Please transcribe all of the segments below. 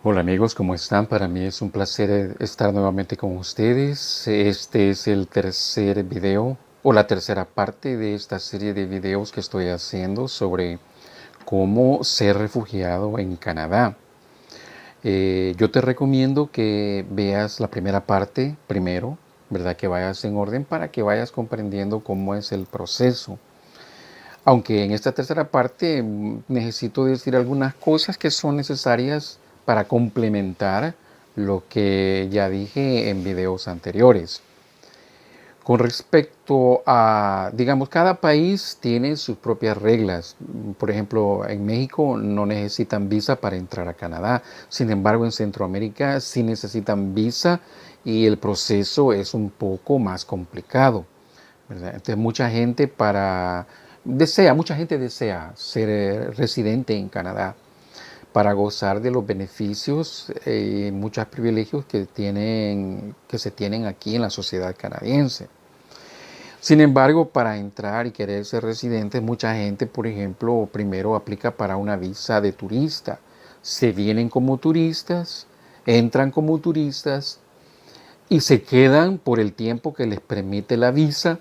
Hola amigos, ¿cómo están? Para mí es un placer estar nuevamente con ustedes. Este es el tercer video o la tercera parte de esta serie de videos que estoy haciendo sobre cómo ser refugiado en Canadá. Yo te recomiendo que veas la primera parte primero, ¿verdad? Que vayas en orden para que vayas comprendiendo cómo es el proceso. Aunque en esta tercera parte necesito decir algunas cosas que son necesarias para complementar lo que ya dije en videos anteriores. Con respecto a, digamos, cada país tiene sus propias reglas. Por ejemplo, en México no necesitan visa para entrar a Canadá. Sin embargo, en Centroamérica sí necesitan visa y el proceso es un poco más complicado, ¿verdad? Entonces mucha gente desea ser residente en Canadá para gozar de los beneficios y muchos privilegios que se tienen aquí en la sociedad canadiense. Sin embargo, para entrar y querer ser residente, mucha gente, por ejemplo, primero aplica para una visa de turista. Se vienen como turistas, entran como turistas y se quedan por el tiempo que les permite la visa.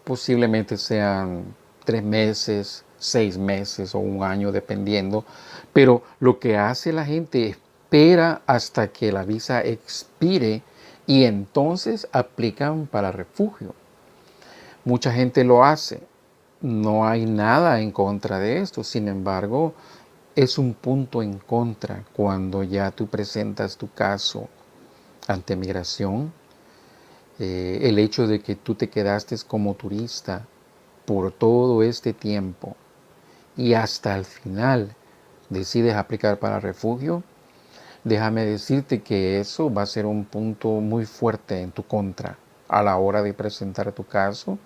Posiblemente sean 3 meses, 6 meses o un año, dependiendo. Pero lo que hace la gente espera hasta que la visa expire y entonces aplican para refugio. Mucha gente lo hace. No hay nada en contra de esto. Sin embargo, es un punto en contra cuando ya tú presentas tu caso ante migración. El hecho de que tú te quedaste como turista por todo este tiempo y hasta el final decides aplicar para refugio, déjame decirte que eso va a ser un punto muy fuerte en tu contra a la hora de presentar tu caso.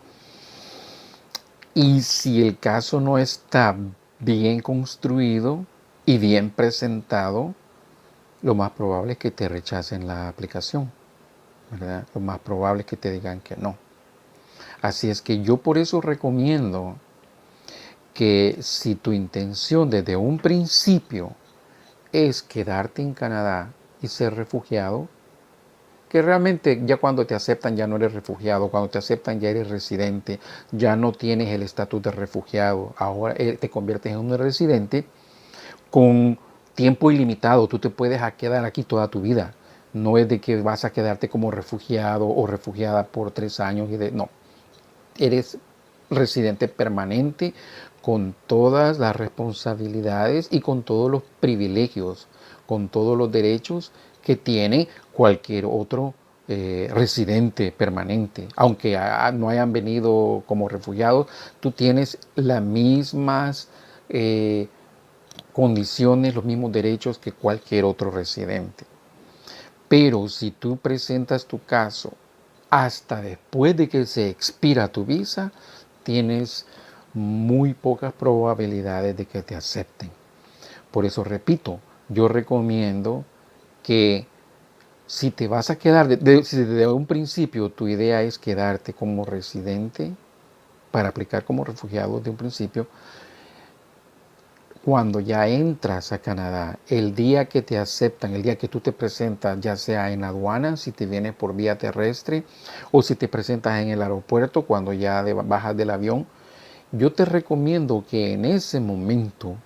Y si el caso no está bien construido y bien presentado, lo más probable es que te rechacen la aplicación, ¿verdad? Lo más probable es que te digan que no. Así es que yo por eso recomiendo que si tu intención desde un principio es quedarte en Canadá y ser refugiado, que realmente ya cuando te aceptan ya no eres refugiado, cuando te aceptan ya eres residente, ya no tienes el estatus de refugiado, ahora te conviertes en un residente con tiempo ilimitado, tú te puedes quedar aquí toda tu vida. No es de que vas a quedarte como refugiado o refugiada por 3 años no, eres residente permanente con todas las responsabilidades y con todos los privilegios, con todos los derechos que tiene cualquier otro residente permanente. Aunque no hayan venido como refugiados, tú tienes las mismas condiciones, los mismos derechos que cualquier otro residente. Pero si tú presentas tu caso hasta después de que se expira tu visa, tienes muy pocas probabilidades de que te acepten. Por eso repito, yo recomiendo que si te vas a quedar, si desde un principio tu idea es quedarte como residente para aplicar como refugiado de un principio, cuando ya entras a Canadá, el día que te aceptan, el día que tú te presentas, ya sea en aduana, si te vienes por vía terrestre, o si te presentas en el aeropuerto cuando ya bajas del avión, yo te recomiendo que en ese momento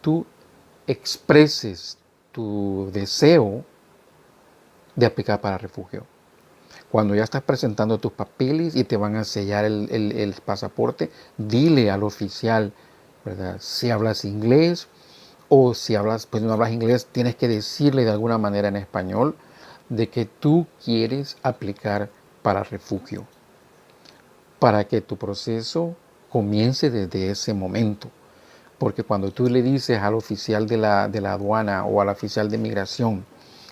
tú expreses tu deseo de aplicar para refugio. Cuando ya estás presentando tus papeles y te van a sellar el pasaporte, dile al oficial, ¿verdad? Si hablas inglés o si hablas, pues no hablas inglés, tienes que decirle de alguna manera en español de que tú quieres aplicar para refugio, para que tu proceso comience desde ese momento. Porque cuando tú le dices al oficial de la aduana o al oficial de migración,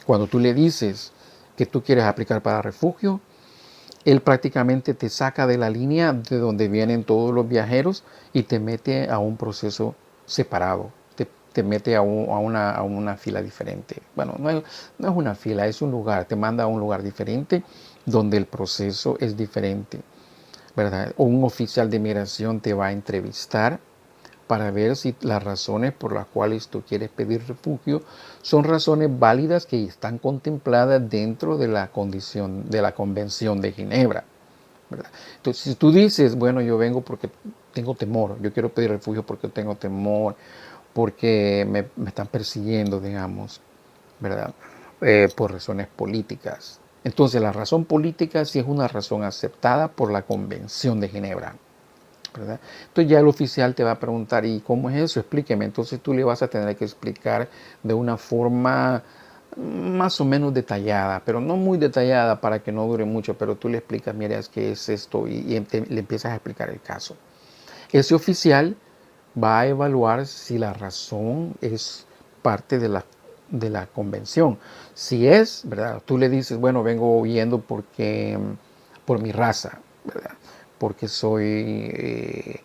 cuando tú le dices que tú quieres aplicar para refugio, él prácticamente te saca de la línea de donde vienen todos los viajeros y te mete a un proceso separado. Te mete a una fila diferente. Bueno, no es una fila, es un lugar. Te manda a un lugar diferente donde el proceso es diferente, ¿verdad? O un oficial de migración te va a entrevistar para ver si las razones por las cuales tú quieres pedir refugio son razones válidas que están contempladas dentro de la condición de la Convención de Ginebra, ¿verdad? Entonces, si tú dices, bueno, yo vengo porque tengo temor, yo quiero pedir refugio porque tengo temor, porque me están persiguiendo, digamos, ¿verdad? Por razones políticas. Entonces, la razón política sí es una razón aceptada por la Convención de Ginebra, ¿verdad? Entonces ya el oficial te va a preguntar, ¿y cómo es eso? Explíqueme. Entonces tú le vas a tener que explicar de una forma más o menos detallada, pero no muy detallada para que no dure mucho, pero tú le explicas, mira, es que es esto, y le empiezas a explicar el caso. Ese oficial va a evaluar si la razón es parte de la convención. Si es, ¿verdad? Tú le dices, bueno, vengo huyendo porque, por mi raza, ¿verdad? Porque soy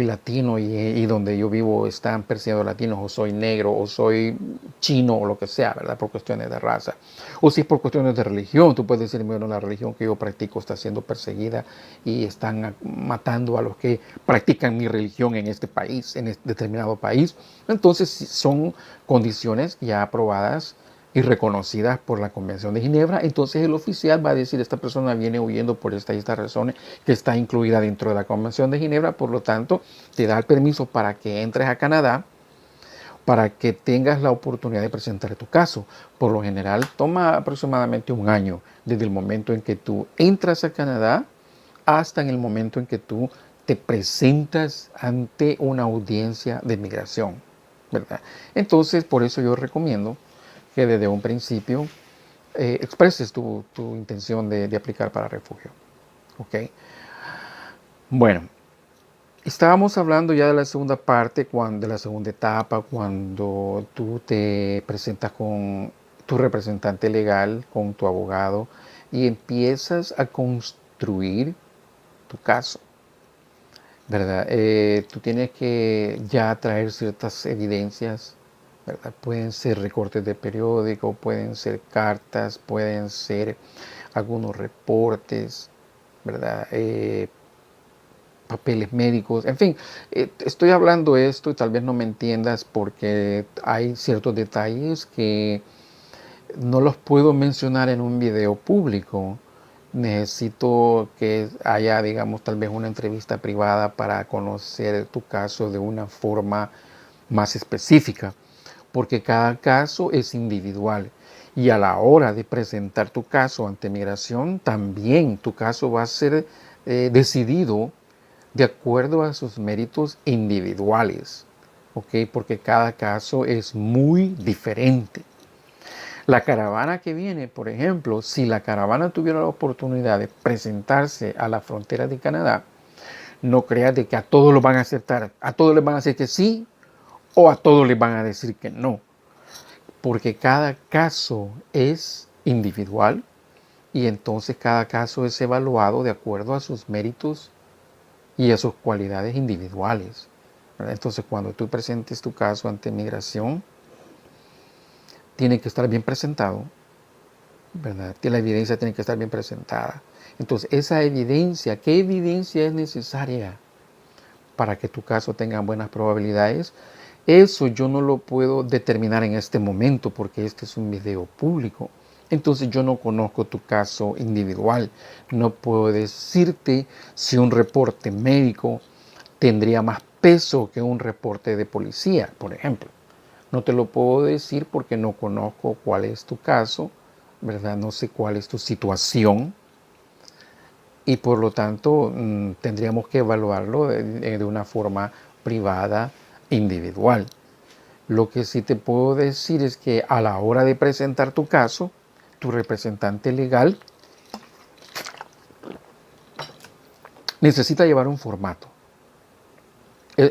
latino y donde yo vivo están persiguiendo latinos, o soy negro, o soy chino, o lo que sea, ¿verdad? Por cuestiones de raza. O si es por cuestiones de religión, tú puedes decir, bueno, la religión que yo practico está siendo perseguida y están matando a los que practican mi religión en este país, en este determinado país. Entonces, son condiciones ya aprobadas y reconocidas por la Convención de Ginebra. Entonces el oficial va a decir, esta persona viene huyendo por esta y esta razón que está incluida dentro de la Convención de Ginebra, por lo tanto te da el permiso para que entres a Canadá, para que tengas la oportunidad de presentar tu caso. Por lo general toma aproximadamente un año desde el momento en que tú entras a Canadá hasta en el momento en que tú te presentas ante una audiencia de migración, ¿verdad? Entonces, por eso yo recomiendo que desde un principio expreses tu intención de aplicar para refugio. ¿Ok? Bueno, estábamos hablando ya de la segunda parte, de la segunda etapa, cuando tú te presentas con tu representante legal, con tu abogado, y empiezas a construir tu caso, ¿verdad? Tú tienes que ya traer ciertas evidencias, ¿verdad? Pueden ser recortes de periódico, pueden ser cartas, pueden ser algunos reportes, ¿verdad? Papeles médicos, en fin, estoy hablando esto y tal vez no me entiendas porque hay ciertos detalles que no los puedo mencionar en un video público. Necesito que haya, digamos, tal vez una entrevista privada para conocer tu caso de una forma más específica, porque cada caso es individual. Y a la hora de presentar tu caso ante migración, también tu caso va a ser decidido de acuerdo a sus méritos individuales, ¿ok? Porque cada caso es muy diferente. La caravana que viene, por ejemplo, si la caravana tuviera la oportunidad de presentarse a la frontera de Canadá, no creas de que a todos lo van a aceptar, a todos les van a decir que sí o a todos les van a decir que no, porque cada caso es individual y entonces cada caso es evaluado de acuerdo a sus méritos y a sus cualidades individuales, ¿verdad? Entonces, cuando tú presentes tu caso ante migración, tiene que estar bien presentado, ¿verdad? La evidencia tiene que estar bien presentada. Entonces, esa evidencia, ¿qué evidencia es necesaria para que tu caso tenga buenas probabilidades? Eso yo no lo puedo determinar en este momento porque este es un video público. Entonces yo no conozco tu caso individual. No puedo decirte si un reporte médico tendría más peso que un reporte de policía, por ejemplo. No te lo puedo decir porque no conozco cuál es tu caso, ¿verdad? No sé cuál es tu situación y por lo tanto tendríamos que evaluarlo de una forma privada, individual. Lo que sí te puedo decir es que a la hora de presentar tu caso, tu representante legal necesita llevar un formato.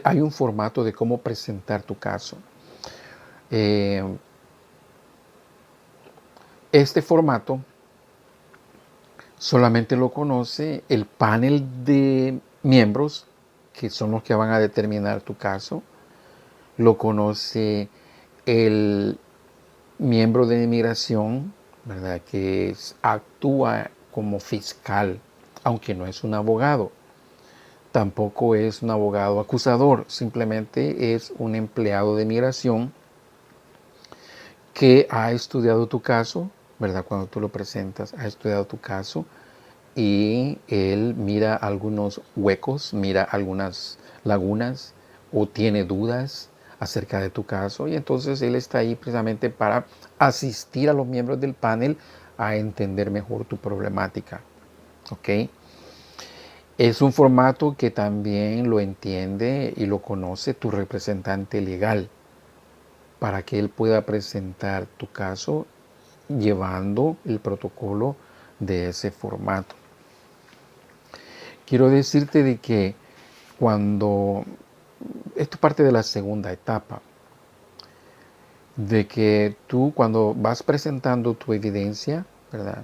Hay un formato de cómo presentar tu caso. Eh, este formato solamente lo conoce el panel de miembros que son los que van a determinar tu caso. Lo conoce el miembro de inmigración, ¿verdad? Actúa como fiscal, aunque no es un abogado. tampoco es un abogado acusador, simplemente es un empleado de migración que ha estudiado tu caso, ¿verdad? Cuando tú lo presentas, ha estudiado tu caso y él mira algunos huecos, mira algunas lagunas o tiene dudas acerca de tu caso y entonces él está ahí precisamente para asistir a los miembros del panel a entender mejor tu problemática. ¿Ok? Es un formato que también lo entiende y lo conoce tu representante legal para que él pueda presentar tu caso llevando el protocolo de ese formato. Quiero decirte de que cuando, esto es parte de la segunda etapa, de que tú cuando vas presentando tu evidencia, ¿verdad?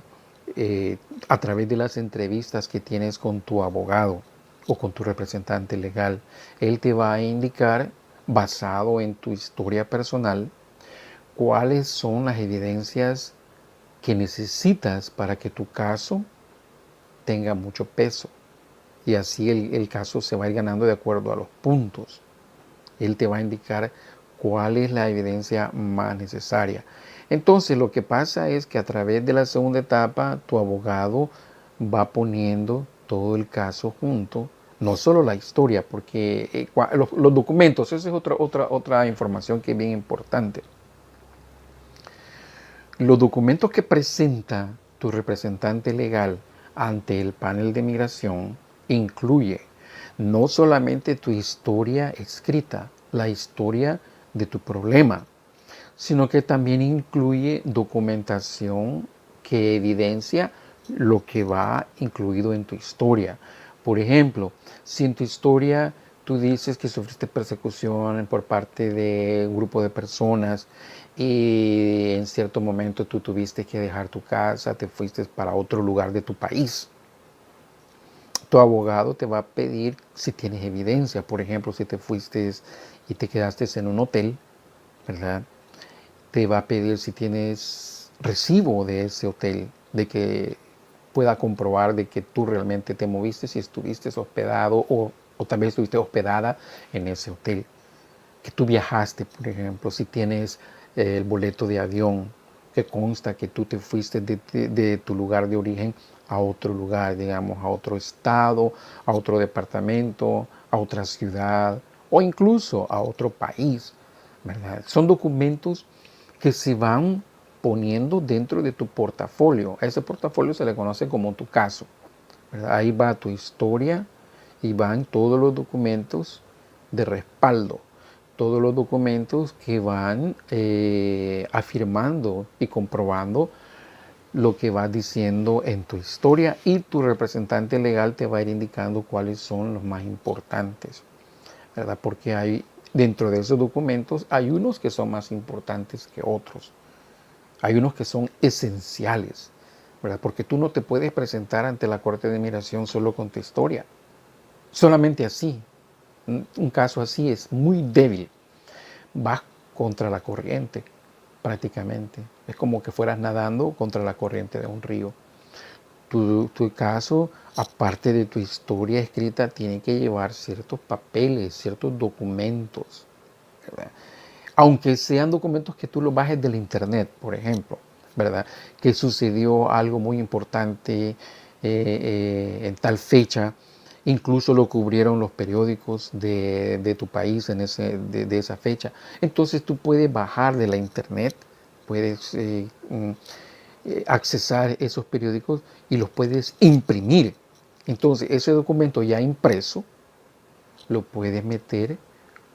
A través de las entrevistas que tienes con tu abogado o con tu representante legal, él te va a indicar, basado en tu historia personal, cuáles son las evidencias que necesitas para que tu caso tenga mucho peso. Y así el caso se va a ir ganando de acuerdo a los puntos. Él te va a indicar cuál es la evidencia más necesaria. Entonces lo que pasa es que a través de la segunda etapa tu abogado va poniendo todo el caso junto, no solo la historia, porque los documentos, esa es otra información que es bien importante. Los documentos que presenta tu representante legal ante el panel de migración incluye no solamente tu historia escrita, la historia de tu problema, sino que también incluye documentación que evidencia lo que va incluido en tu historia. Por ejemplo, si en tu historia tú dices que sufriste persecución por parte de un grupo de personas y en cierto momento tú tuviste que dejar tu casa, te fuiste para otro lugar de tu país, tu abogado te va a pedir si tienes evidencia. Por ejemplo, si te fuiste y te quedaste en un hotel, ¿verdad? Te va a pedir si tienes recibo de ese hotel, de que pueda comprobar de que tú realmente te moviste, si estuviste hospedado o también estuviste hospedada en ese hotel, que tú viajaste, por ejemplo, si tienes el boleto de avión, que consta que tú te fuiste de tu lugar de origen a otro lugar, digamos, a otro estado, a otro departamento, a otra ciudad o incluso a otro país, ¿verdad? Son documentos que se van poniendo dentro de tu portafolio. A ese portafolio se le conoce como tu caso, ¿verdad? Ahí va tu historia y van todos los documentos de respaldo, todos los documentos que van afirmando y comprobando lo que vas diciendo en tu historia y tu representante legal te va a ir indicando cuáles son los más importantes, ¿verdad? Porque hay dentro de esos documentos hay unos que son más importantes que otros. Hay unos que son esenciales, ¿verdad? Porque tú no te puedes presentar ante la Corte de Migración solo con tu historia. Solamente así. Un caso así es muy débil. Vas contra la corriente, prácticamente. Es como que fueras nadando contra la corriente de un río. Tu caso, aparte de tu historia escrita, tiene que llevar ciertos papeles, ciertos documentos, ¿verdad? Aunque sean documentos que tú los bajes del internet, por ejemplo, ¿verdad? Que sucedió algo muy importante en tal fecha, incluso lo cubrieron los periódicos de tu país de esa fecha. Entonces tú puedes bajar de la internet, puedes accesar esos periódicos y los puedes imprimir. Entonces ese documento ya impreso lo puedes meter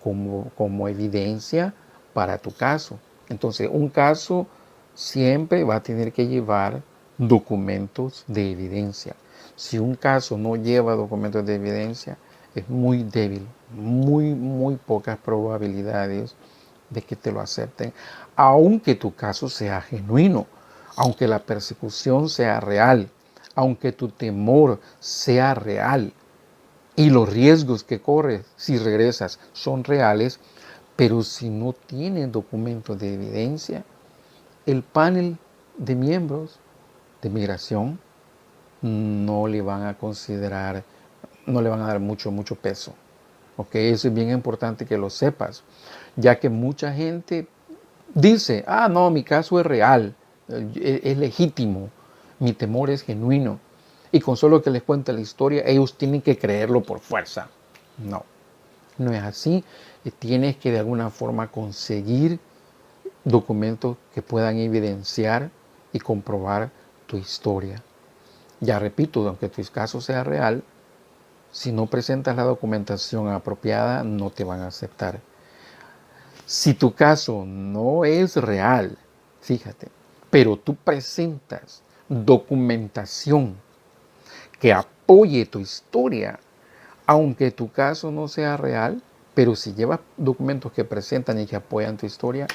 como evidencia para tu caso. Entonces, un caso siempre va a tener que llevar documentos de evidencia. Si un caso no lleva documentos de evidencia, es muy débil, muy pocas probabilidades de que te lo acepten, aunque tu caso sea genuino, aunque la persecución sea real, aunque tu temor sea real y los riesgos que corres si regresas son reales, pero si no tienen documentos de evidencia, el panel de miembros de migración no le van a considerar no le van a dar mucho peso. ¿Ok? Eso es bien importante que lo sepas, ya que mucha gente dice, ah, no, mi caso es real, es legítimo, mi temor es genuino. Y con solo que les cuente la historia, ellos tienen que creerlo por fuerza. No, no es así. Tienes que de alguna forma conseguir documentos que puedan evidenciar y comprobar tu historia. Ya repito, aunque tu caso sea real, si no presentas la documentación apropiada, no te van a aceptar. Si tu caso no es real, fíjate, pero tú presentas documentación que apoye tu historia, aunque tu caso no sea real, pero si llevas documentos que presentan y que apoyan tu historia,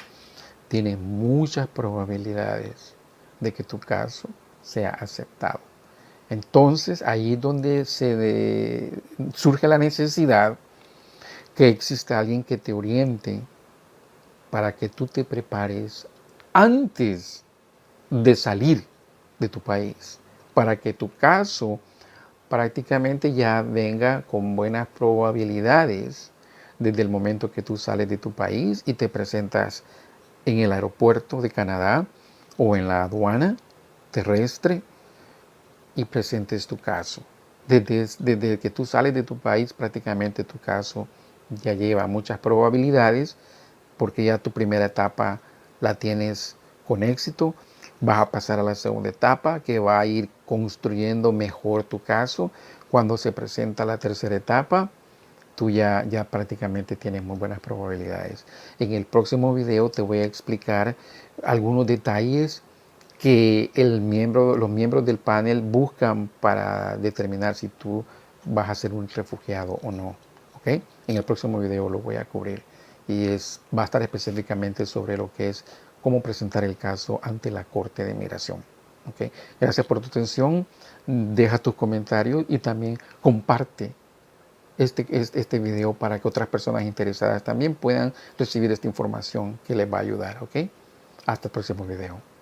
tienes muchas probabilidades de que tu caso sea aceptado. Entonces, ahí es donde surge la necesidad que exista alguien que te oriente para que tú te prepares antes de salir de tu país, para que tu caso prácticamente ya venga con buenas probabilidades desde el momento que tú sales de tu país y te presentas en el aeropuerto de Canadá o en la aduana terrestre y presentes tu caso. Desde que tú sales de tu país, prácticamente tu caso ya lleva muchas probabilidades porque ya tu primera etapa la tienes con éxito. Vas a pasar a la segunda etapa que va a ir construyendo mejor tu caso. Cuando se presenta la tercera etapa, tú ya prácticamente tienes muy buenas probabilidades. En el próximo video te voy a explicar algunos detalles que los miembros del panel buscan para determinar si tú vas a ser un refugiado o no. ¿Ok? En el próximo video lo voy a cubrir y va a estar específicamente sobre lo que es cómo presentar el caso ante la Corte de Migración. ¿Ok? Gracias por tu atención. Deja tus comentarios y también comparte este video para que otras personas interesadas también puedan recibir esta información que les va a ayudar. ¿Ok? Hasta el próximo video.